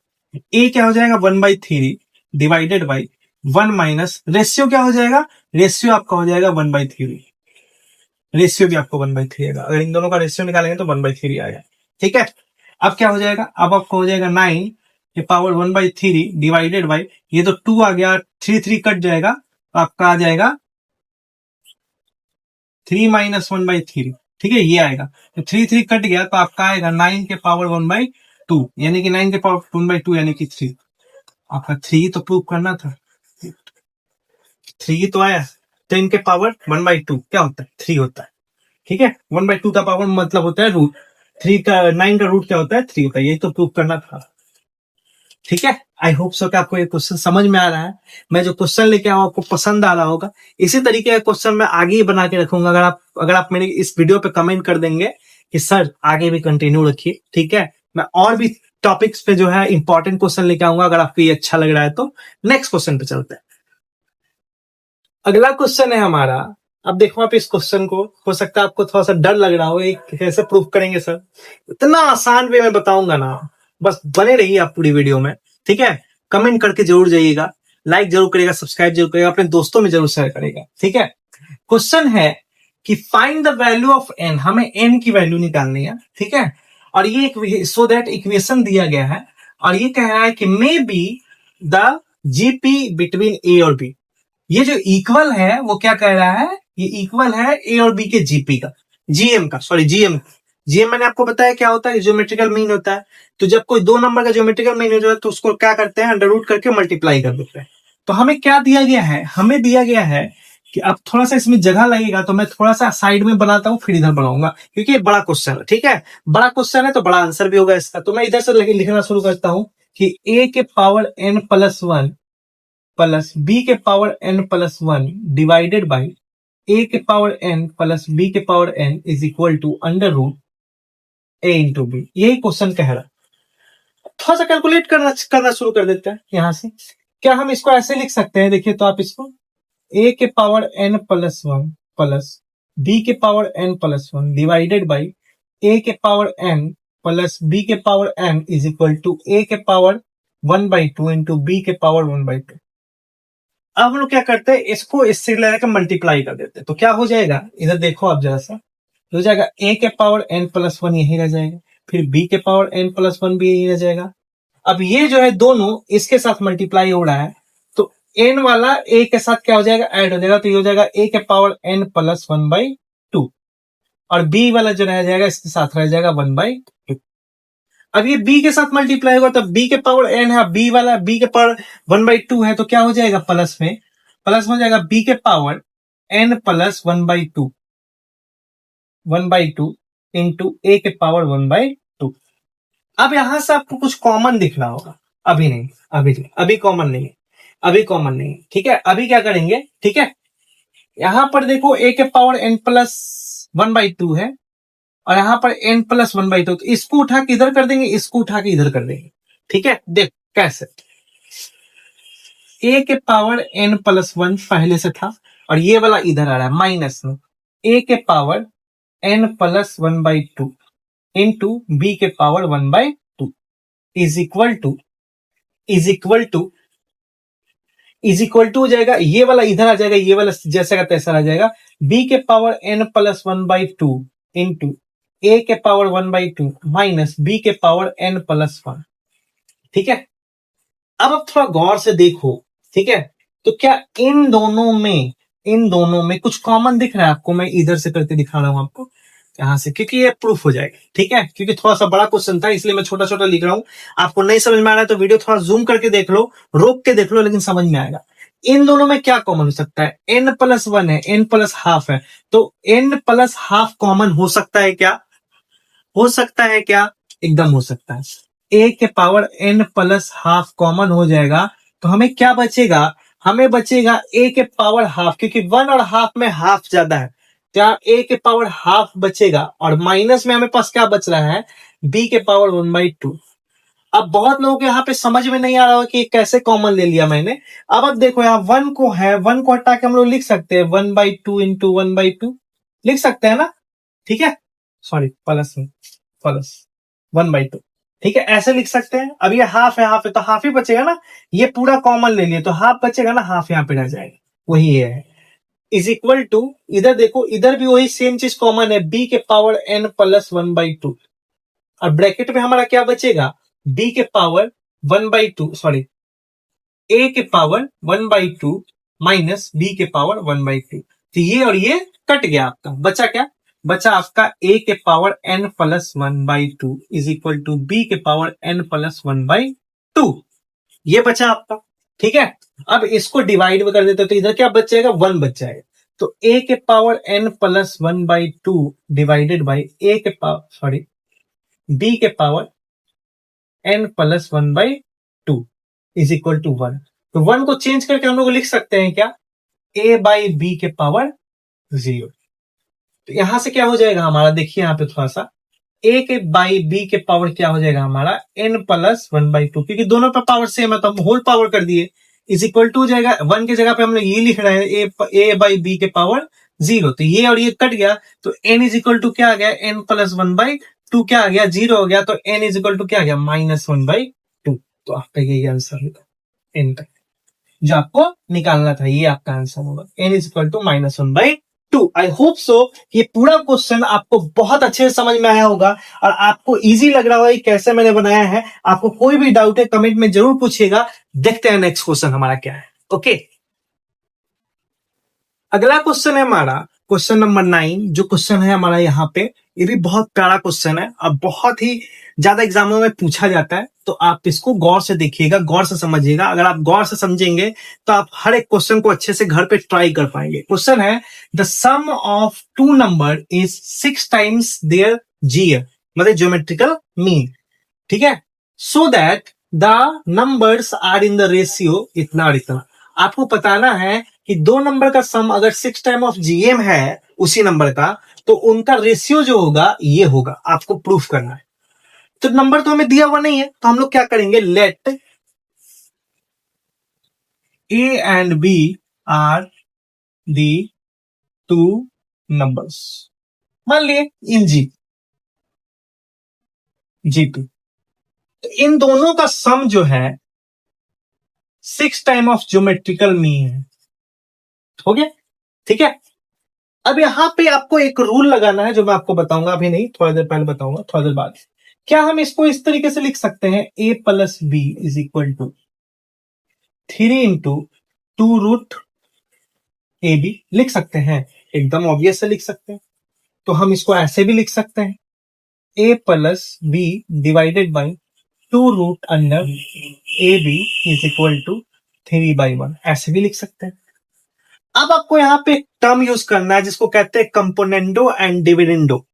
ए क्या हो जाएगा, 1/3 डिवाइडेड बाई 1 माइनस रेशियो क्या हो जाएगा, रेशियो आपका हो जाएगा 1/3, रेशियो भी आपको 1/3 आएगा। अगर इन दोनों का रेशियो निकालेंगे तो 1/3 आएगा, ठीक है। अब क्या हो जाएगा, अब आपको हो जाएगा 9 के पावर 1/3 डिवाइडेड बाई, ये तो 2 आ गया, 3 3 कट जाएगा, तो आपका आ जाएगा 3 माइनस 1/3, ठीक है, ये आएगा। तो 3 3 कट गया, तो आपका आएगा 9 के पावर 1/2, यानी कि 9 के पावर 1/2 यानी कि 3। आपका 3 तो प्रूव करना था, 3 तो आया। 10 के पावर 1/2 क्या होता है, 3 होता है, ठीक है। 1/2 का पावर मतलब होता है रूट, 3 का 9 का रूट क्या होता है, 3 होता है, यही तो प्रूव करना था, ठीक है। आई होप सो कि आपको ये क्वेश्चन समझ में आ रहा है। मैं जो क्वेश्चन लेके आऊँ आपको पसंद आ रहा होगा। इसी तरीके का क्वेश्चन मैं आगे ही बना के रखूंगा। अगर आप मेरे इस वीडियो पे कमेंट कर देंगे कि सर आगे भी कंटिन्यू रखिए, ठीक है, मैं और भी टॉपिक्स पे जो है इंपॉर्टेंट क्वेश्चन लेके आऊंगा। अगर आपको ये अच्छा लग रहा है तो नेक्स्ट क्वेश्चन पे चलते हैं। अगला क्वेश्चन है हमारा, अब देखो आप इस क्वेश्चन को, हो सकता है आपको थोड़ा सा डर लग रहा हो, कैसे प्रूफ करेंगे सर, इतना आसान वे में बताऊंगा ना, बस बने रहिए आप पूरी वीडियो में, ठीक है। कमेंट करके जरूर जाइएगा, लाइक जरूर करिएगा, सब्सक्राइब जरूर करिएगा, अपने दोस्तों में जरूर शेयर करेगा, ठीक है। क्वेश्चन है कि find the value of n, हमें एन की वैल्यू निकालनी है, ठीक है। और ये सो दैट इक्वेशन दिया गया है, और ये कह रहा है कि may be the GP between a और बी। ये जो इक्वल है वो क्या कह रहा है, ये इक्वल है ए और बी के जीपी का, जीएम का, सॉरी जीएम। जीएम मैंने आपको बताया क्या होता है, ज्योमेट्रिकल मीन होता है। तो जब कोई दो नंबर का ज्योमेट्रिकल मीन हो जाए तो उसको क्या करते हैं, अंडर रूट करके मल्टीप्लाई कर देते हैं। तो हमें क्या दिया गया है, हमें दिया गया है कि अब थोड़ा सा इसमें जगह लगेगा, तो मैं थोड़ा सा साइड में बनाता हूं, फिर इधर बनाऊंगा, क्योंकि ये बड़ा क्वेश्चन है, ठीक है। बड़ा क्वेश्चन है तो बड़ा आंसर भी होगा इसका। तो मैं इधर से लिखना शुरू करता हूं कि ए के power n plus 1 plus b के power n plus 1 divided by a के पावर n प्लस बी के power n is equal to under root a into b. यही क्वेश्चन कह रहा है। थोड़ा सा कैलकुलेट करना शुरू कर देते हैं यहां से। क्या हम इसको ऐसे लिख सकते हैं, देखिए तो आप इसको ए के power n plus 1 plus b के power n plus 1 divided by a के पावर n प्लस बी के power n is equal to a के पावर 1/2 इंटू बी के पावर 1/2। अब हम लोग क्या करते हैं, इसको इससे लेकर मल्टीप्लाई कर देते हैं, तो क्या हो जाएगा, इधर देखो आप जरा सा, हो जाएगा ए के पावर n प्लस 1 यही रह जाएगा, फिर बी के पावर n प्लस 1 भी यही रह जाएगा। अब ये जो है दोनों इसके साथ मल्टीप्लाई हो रहा है, तो n वाला a के साथ क्या हो जाएगा, ऐड हो जाएगा, तो ये हो जाएगा a के पावर n प्लस 1/2, और b वाला जो रह जाएगा इसके साथ रह जाएगा 1/2। अब ये b के साथ मल्टीप्लाई होगा, तो b के पावर n है, b वाला b के पावर 1/2 है, तो क्या हो जाएगा प्लस में, प्लस हो जाएगा b के power n plus 1/2, 1/2 into a के पावर 1/2। अब यहां से आपको कुछ कॉमन दिख रहा होगा, अभी नहीं, अभी कॉमन नहीं है, अभी कॉमन नहीं है, ठीक है। अभी क्या करेंगे, ठीक है, यहां पर देखो a के पावर n प्लस 1/2 है, और यहां पर n प्लस 1/2, तो इसको उठा के इधर कर देंगे, इसको उठा के इधर कर देंगे, ठीक है। देख कैसे, a के पावर n प्लस 1 पहले से था, और ये वाला इधर आ रहा है माइनस में, a के power n plus 1/2 into b के पावर 1/2 इज इक्वल टू हो जाएगा, ये वाला इधर आ जाएगा, ये वाला जैसा का तैसा आ जाएगा, b के power n plus 1/2 into a के पावर 1/2 माइनस b के पावर n प्लस 1, ठीक है। अब थोड़ा गौर से देखो, ठीक है, तो क्या इन दोनों में कुछ कॉमन दिख रहा है आपको? मैं इधर से करके दिखा रहा हूं आपको यहां से, क्योंकि ये प्रूफ हो जाएगा, ठीक है, क्योंकि थोड़ा सा बड़ा क्वेश्चन था इसलिए मैं छोटा छोटा लिख रहा हूं। आपको नहीं समझ में आ रहा है तो वीडियो थोड़ा जूम करके देख लो, रोक के देख लो, लेकिन समझ में आएगा। इन दोनों में क्या कॉमन हो सकता है? n प्लस 1 है, n प्लस हाफ है, तो n प्लस हाफ कॉमन हो सकता है क्या? हो सकता है क्या? एकदम हो सकता है। a के power n plus half common हो जाएगा, तो हमें क्या बचेगा? हमें बचेगा a के पावर हाफ, क्योंकि 1 और हाफ में हाफ ज्यादा है, क्या a के पावर हाफ बचेगा, और माइनस में हमें पास क्या बच रहा है? b के पावर 1/2। अब बहुत लोगों के यहाँ पे समझ में नहीं आ रहा हो कि कैसे कॉमन ले लिया मैंने। अब देखो यहाँ 1 को हटा के हम लोग लिख सकते हैं 1/2 इंटू 1/2, लिख सकते हैं ना, ठीक है, सॉरी प्लस 1/2, ठीक है, ऐसे लिख सकते हैं। अब ये हाफ है तो हाफ ही बचेगा ना, ये पूरा कॉमन ले लिए तो हाफ बचेगा ना, हाफ यहाँ पे रह जाएगा, वही ये है। इज इक्वल टू, इधर देखो, इधर भी वही सेम चीज कॉमन है, b के पावर n प्लस 1/2, और ब्रैकेट में हमारा क्या बचेगा? b के पावर 1/2, सॉरी a के पावर 1/2 माइनस b के पावर 1/2, तो ये और ये कट गया, आपका बचा क्या? बचा आपका a के power n plus 1/2 is equal to b के पावर n प्लस 1/2, ये बचा आपका, ठीक है। अब इसको डिवाइड में कर देते तो इधर क्या बच जाएगा? 1 बच जाएगा, तो a के power n plus 1/2 divided by a के पावर, सॉरी b के power n plus 1/2 is equal to 1। तो 1 को चेंज करके हम लोग लिख सकते हैं क्या? a बाई b के पावर 0। तो यहां से क्या हो जाएगा हमारा? देखिए यहाँ पे थोड़ा सा, a के बाई b के पावर क्या हो जाएगा हमारा? n प्लस 1/2, क्योंकि दोनों पे पावर सेम है तो हम होल पावर कर दिए, इज इक्वल टू हो जाएगा 1 की जगह पे हम लोग ये लिख रहे हैं a बाई b के पावर 0, तो ये और ये कट गया, तो n इज इक्वल टू क्या आ गया? n प्लस 1/2 क्या आ गया? 0 हो गया, तो n इज इक्वल टू क्या आ गया? -1/2। तो आपका यही आंसर होगा, n तक जो आपको निकालना था, ये आपका आंसर होगा, n is equal to -1/2। I hope so ये पूरा क्वेश्चन आपको बहुत अच्छे से समझ में आया होगा और आपको इजी लग रहा होगा कि कैसे मैंने बनाया है। आपको कोई भी डाउट है कमेंट में जरूर पूछिएगा। देखते हैं नेक्स्ट क्वेश्चन हमारा क्या है। ओके, अगला क्वेश्चन है हमारा क्वेश्चन नंबर 9। जो क्वेश्चन है हमारा यहाँ पे, ये भी बहुत प्यारा क्वेश्चन है और बहुत ही ज्यादा एग्जामों में पूछा जाता है, तो आप इसको गौर से देखिएगा, गौर से समझिएगा। अगर आप गौर से समझेंगे तो आप हर एक क्वेश्चन को अच्छे से घर पे ट्राई कर पाएंगे। क्वेश्चन है, the sum of two number is 6 times their GF, मतलब ज्योमेट्रिकल मीन, ठीक है, so that the numbers are in the ratio इतना और इतना। आपको बताना है कि दो नंबर का सम अगर 6 टाइम ऑफ जीएम है उसी नंबर का, तो उनका रेशियो जो होगा ये होगा, आपको प्रूफ करना है। तो नंबर तो हमें दिया हुआ नहीं है, तो हम लोग क्या करेंगे? Let a and b are the two numbers, मान लिए इन जी2, तो इन दोनों का सम जो है 6 टाइम ऑफ ज्योमेट्रिकल मीन है। हो गया, ठीक है। अब यहां पे आपको एक रूल लगाना है जो मैं आपको बताऊंगा, अभी नहीं, थोड़ा देर पहले बताऊंगा, थोड़ा देर बाद। क्या हम इसको इस तरीके से लिख सकते हैं? a प्लस b is equal to 3 into 2 root a b, लिख सकते हैं, एकदम ऑब्वियस से लिख सकते हैं। तो हम इसको ऐसे भी लिख सकते हैं, a plus b divided by 2√अंडर a b is equal to 3/1, ऐसे भी लिख सकते हैं। अब आपको यहाँ पे एक टर्म यूज करना है जिसको कहते हैं कंपोनेंडो एंड डिविडेंडो।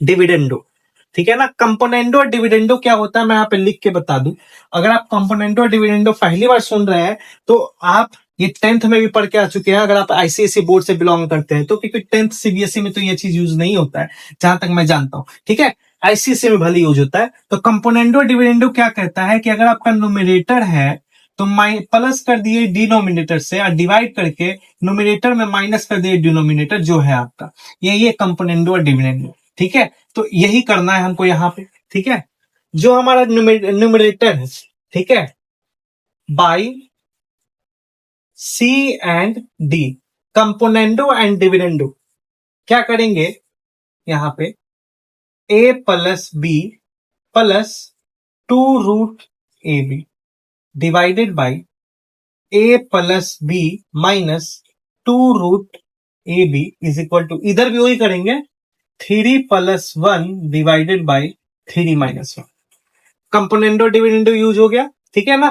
डिविडेंडो, ठीक है ना। कंपोनेंडो और डिविडेंडो क्या होता है मैं यहाँ पे लिख के बता दूं। अगर आप कंपोनेंडो और डिविडेंडो पहली बार सुन रहे हैं तो आप ये 10th में भी पढ़ के आ चुके हैं, अगर आप आईसीएसई बोर्ड से बिलोंग करते हैं तो, क्योंकि 10th सीबीएसई में तो ये चीज यूज नहीं होता है जहां तक मैं जानता हूं, ठीक है। आईसीएसई में भले यूज होता है। तो कंपोनेंडो डिविडेंडो क्या कहता है कि अगर आपका न्यूमरेटर है तो प्लस कर दिए डिनोमिनेटर से और डिवाइड करके न्यूमरेटर में माइनस कर दिए डिनोमिनेटर जो है आपका, ये कंपोनेंडो और डिविडेंडो, ठीक है। तो यही करना है हमको यहाँ पे, ठीक है। जो हमारा न्यूमरेटर है, ठीक है, by c and d, componendo and dividendo क्या करेंगे यहाँ पे, a plus b plus 2√ab divided by a plus b minus 2√ab is equal to, इधर भी वही करेंगे 3+1 divided by 3-1। Componendo dividendo use हो गया, ठीक है ना।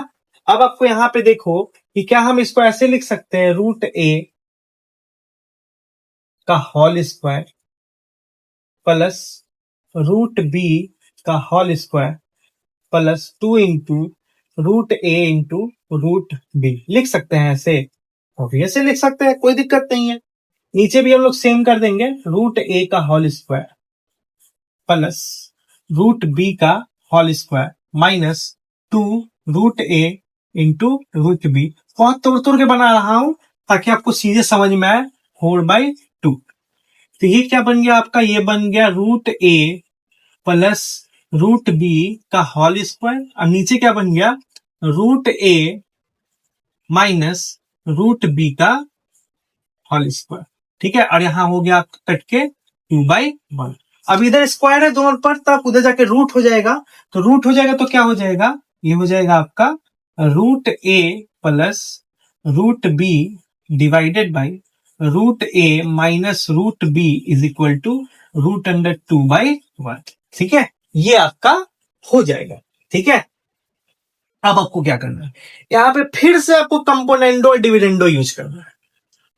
अब आपको यहां पे देखो कि क्या हम इसको ऐसे लिख सकते हैं, √a का होल स्क्वायर प्लस √b का whole square plus 2 into √a into √b लिख सकते हैं ऐसे, ऑब्वियसली लिख सकते हैं, कोई दिक्कत नहीं है। नीचे भी हम लोग सेम कर देंगे, √a का होल स्क्वायर प्लस √b का whole square minus 2√a into √b। बहुत तोड़ तोड़ के बना रहा हूं ताकि आपको सीधे समझ में आए, 4/2। तो ये क्या बन गया आपका, ये बन गया √a प्लस √b का होल स्क्वायर, और नीचे क्या बन गया, √a माइनस √b का होल स्क्वायर, ठीक है। और यहां हो गया कट के 2/1। अब इधर स्क्वायर है दोनों पर, तब उधर जाके रूट हो जाएगा। तो रूट हो जाएगा तो क्या हो जाएगा, ये हो जाएगा आपका √a plus √b divided by √a minus √b is equal to √2/1, ठीक है। ये आपका हो जाएगा, ठीक है। अब आपको क्या करना है, यहां पे फिर से आपको कंपोनेंडो और डिविडेंडो यूज करना है।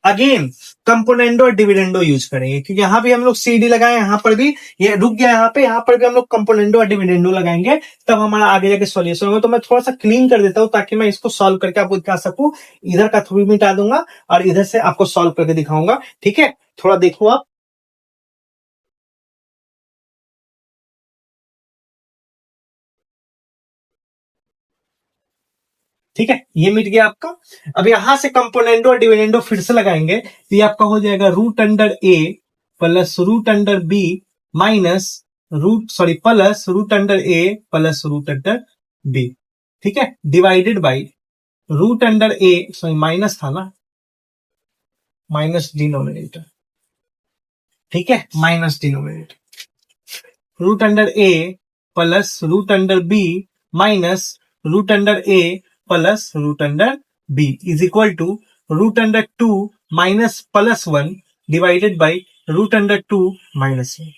अगेन कंपोनेंडो और डिविडेंडो यूज करेंगे, क्योंकि यहां भी हम लोग सीडी लगाए, यहां पर भी ये रुक गया, यहां पर भी हम लोग कंपोनेंडो और डिविडेंडो लगाएंगे, तब हमारा आगे जाके सॉल्यूशन होगा। तो मैं थोड़ा सा क्लीन कर देता हूं ताकि मैं इसको सॉल्व करके आपको दिखा सकूं। इधर का थोड़ी मिटा दूंगा और इधर से आपको सॉल्व करके दिखाऊंगा, ठीक है। थोड़ा देखो आप, ठीक है, ये मिट गया आपका। अब यहां से कंपोनेंडो और डिविडेंडो फिर से लगाएंगे, तो ये आपका हो जाएगा √a plus √b minus plus √a plus √b, ठीक है, divided by √a, sorry minus था ना, माइनस डिनोमिनेटर, ठीक है, minus denominator, √a plus √b minus √a plus √b is equal to √2 minus plus 1 divided by √2 minus 1।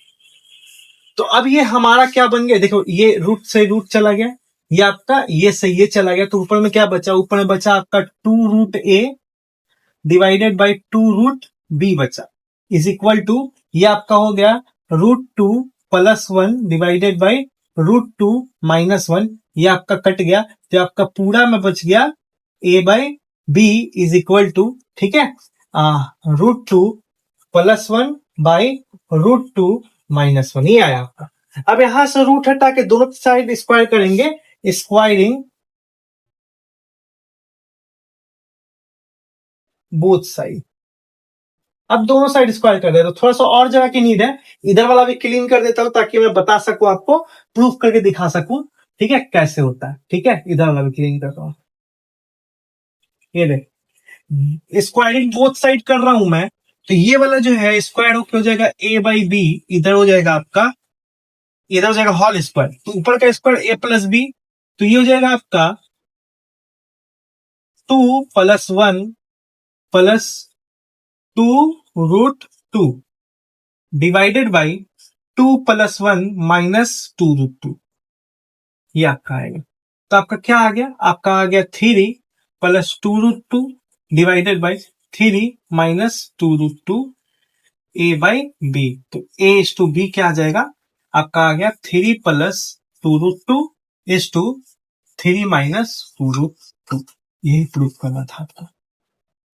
तो अब ये हमारा क्या बन गया, देखो ये रूट से रूट चला गया, ये आपका ये से ये चला गया, तो ऊपर में क्या बचा, ऊपर में बचा आपका 2√a डिवाइडेड बाई 2√b बचा, इज इक्वल टू ये आपका हो गया √2 प्लस 1 डिवाइडेड बाई √2 माइनस 1, ये आपका कट गया, तो आपका पूरा में बच गया a/b इज इक्वल टू, ठीक है, √2 प्लस 1 बाई √2 माइनस 1, ये आया आपका। अब यहां से रूट हटा के दोनों साइड स्क्वायर करेंगे, स्क्वायरिंग बोथ साइड। अब दोनों साइड स्क्वायर कर दे, तो थोड़ा सा और जगह की नीड है, इधर वाला भी क्लीन कर देता हूं ताकि मैं बता सकूं आपको, प्रूफ करके दिखा सकूं, ठीक है, कैसे होता है, ठीक है। इधर वाला भी क्लीन करता हूं, ये देख स्क्वायरिंग बोथ साइड कर रहा हूं मैं, तो ये वाला जो है स्क्वायर हो जाएगा a/b, इधर हो जाएगा आपका, इधर हो जाएगा होल स्क्वायर, तो ऊपर का स्क्वायर a प्लस बी, तो ये हो जाएगा आपका 2 प्लस 1 प्लस 2√2 डिवाइडेड बाई 2+1 -2√2, ये आपका आएगा। तो आपका क्या आ गया? आपका आ गया 3 + 2√2 डिवाइडेड बाई 3 - 2√2 a/b। तो a/b क्या आ जाएगा? आपका आ गया 3 + 2√2 3 - 2√2। यही प्रूफ करना था आपको।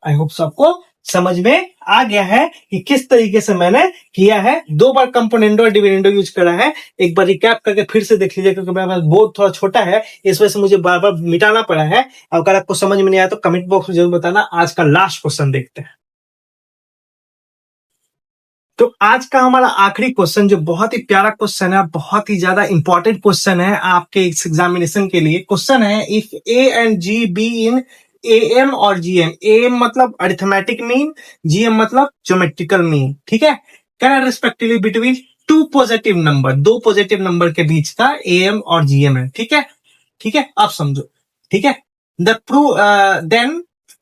आई होप सबको समझ में आ गया है कि किस तरीके से मैंने किया है। 2 बार कंपोनेंडो और डिविडेंडो यूज करा है। एक बार रिकैप करके फिर से देख लीजिए, क्योंकि मेरा बोर्ड थोड़ा छोटा है, इस वजह से मुझे बार बार मिटाना पड़ा है। अगर आपको समझ में नहीं आया तो कमेंट बॉक्स में जरूर बताना। आज का लास्ट क्वेश्चन देखते हैं। तो आज का हमारा आखिरी क्वेश्चन, जो बहुत ही प्यारा क्वेश्चन है, बहुत ही ज्यादा इंपॉर्टेंट क्वेश्चन है आपके इस एग्जामिनेशन के लिए। क्वेश्चन है, if A and G be in am और जीएम। एएम मतलब अरिथमेटिक मीन, जीएम मतलब ज्योमेट्रिकल मीन, ठीक है। Can respectively between two positive number, दो पॉजिटिव नंबर के बीच का एएम और जीएम है, ठीक है। ठीक है, आप समझो, ठीक है। Then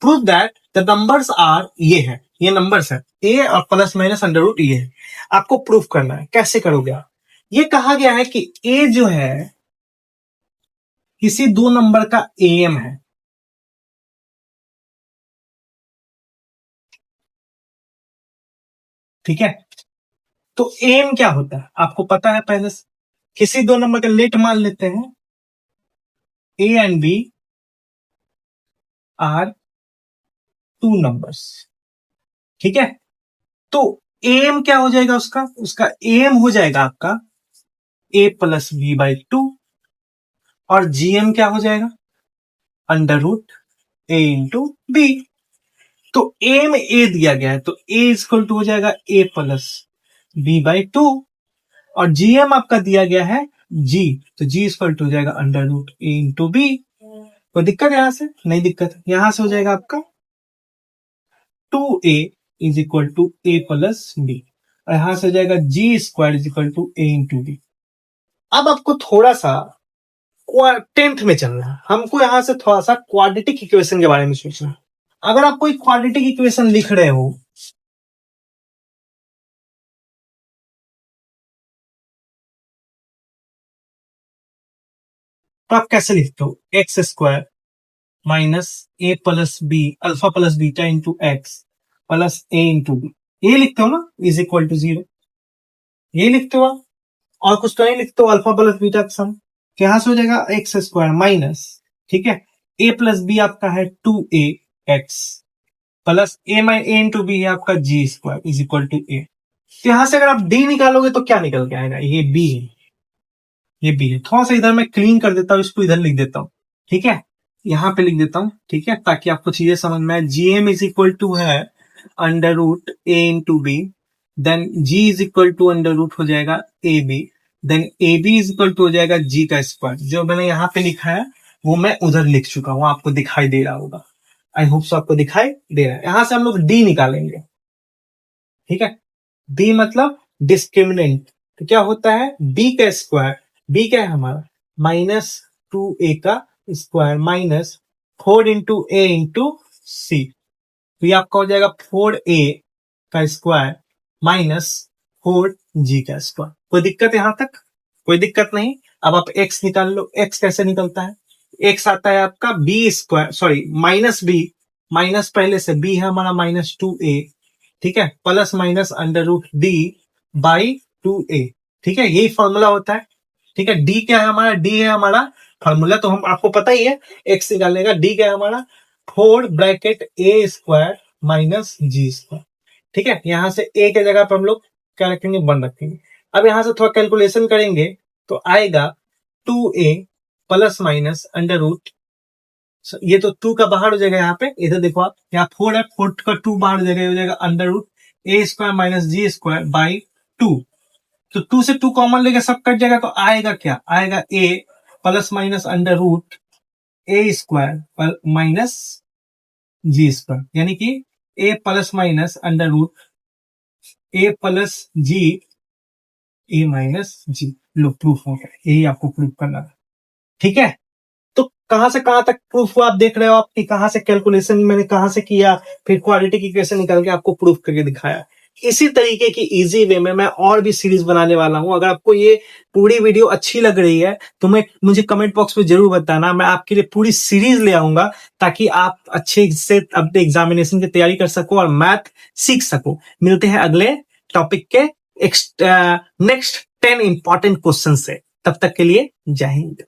prove that the numbers are, ये नंबर्स है, ए और +- ये है। आपको प्रूफ करना है। कैसे करोगे आप? ये कहा गया है कि ए जो है किसी दो नंबर का एएम है, ठीक है। तो एएम क्या होता है आपको पता है पहले से। किसी दो नंबर का लेट मान लेते हैं, a and b are two numbers, ठीक है। तो एएम क्या हो जाएगा? उसका एएम हो जाएगा आपका a+b/2, और जीएम क्या हो जाएगा? √a/b। तो ए में ए दिया गया है, तो ए इक्वल टू हो जाएगा a+b/2, और जीएम आपका दिया गया है जी, तो जी इक्वल टू हो जाएगा √a/b। कोई दिक्कत यहां से? नहीं दिक्कत। यहां से हो जाएगा आपका 2a is equal to a+b, और यहां से हो जाएगा g² is equal to a/b। अब आपको थोड़ा सा 10th में चलना है, हमको यहां से थोड़ा सा क्वाड्रेटिक इक्वेशन के बारे में सोचना है। अगर आप कोई क्वाड्रेटिक इक्वेशन लिख रहे हो, तो आप कैसे लिखते हो? x² minus a+b alpha plus beta into x plus a/b, ये लिखते हो ना, इज इक्वल टू 0, ये लिखते हो आप। और कुछ तो नहीं लिखते हो, अल्फा प्लस बीटा का सम। तो यहां से हो जाएगा x² माइनस, ठीक है, a+b आपका है 2ax प्लस a/b है आपका g² is equal to a। तो यहां से अगर आप d निकालोगे तो क्या निकल के आएगा? ये b है, ये b है। थोड़ा सा इधर मैं क्लीन कर देता हूं, इसको इधर लिख देता हूं, ठीक है। यहां पे लिख देता हूं, ठीक है, ताकि आपको चीजें समझ में आए। gm इज इक्वल टू है √a/b, then g is equal to √ हो जाएगा ab, then ab is equal to हो जाएगा g का स्क्वायर। जो मैंने यहाँ पे लिखा है वो मैं उधर लिख चुका हूं, आपको दिखाई दे रहा होगा। आई होप सो आपको दिखाई दे रहा है। यहां से हम लोग d निकालेंगे, ठीक है। b मतलब डिस्क्रिमिनेंट। तो क्या होता है? b का स्क्वायर, b क्या है हमारा? -2a का स्क्वायर माइनस 4 × a × c। तो ये आपका हो जाएगा 4a का स्क्वायर माइनस 4g का स्क्वायर। कोई दिक्कत यहां तक? कोई दिक्कत नहीं। अब आप x निकाल लो। x कैसे निकलता है? x आता है आपका b², सॉरी -b, माइनस पहले से b है हमारा -2a, ठीक है, प्लस माइनस √d/2a, ठीक है, यही फॉर्मूला होता है, ठीक है। d क्या है हमारा? d है हमारा फॉर्मूला, तो हम आपको पता ही है x निकालने का। d क्या है हमारा? 4 a² माइनस g², ठीक है। यहां से a के जगह पर हम लोग क्या रखेंगे? 1 रखेंगे। अब यहां से थोड़ा कैलकुलेशन करेंगे तो आएगा 2a प्लस माइनस √ ये तो 2 का बाहर हो जाएगा, यहाँ पे इधर देखो आप, यहाँ 4 है, 4 का 2 बाहर हो जाएगा, हो जाएगा √a² माइनस g²/2। तो 2 से 2 कॉमन लेके सब कट जाएगा, तो आएगा क्या? आएगा a plus minus √a² minus g², यानी कि a plus minus √a plus g a minus g। Low, proof हो गया। यही आपको प्रूफ करना है, ठीक है। तो कहां से कहां तक प्रूफ हुआ आप देख रहे हो, आपकी कहां से कैलकुलेशन मैंने कहां से किया, फिर क्वाड्रेटिक इक्वेशन निकाल के आपको प्रूफ करके दिखाया। इसी तरीके की इजी वे में मैं और भी सीरीज बनाने वाला हूं। अगर आपको ये पूरी वीडियो अच्छी लग रही है तो मुझे कमेंट बॉक्स में जरूर बताना, मैं आपके लिए पूरी सीरीज ले आऊंगा ताकि आप अच्छे से अपने एग्जामिनेशन की तैयारी कर सको और मैथ सीख सको। मिलते हैं अगले टॉपिक के नेक्स्ट 10 इंपॉर्टेंट क्वेश्चन से। तब तक के लिए जय हिंद।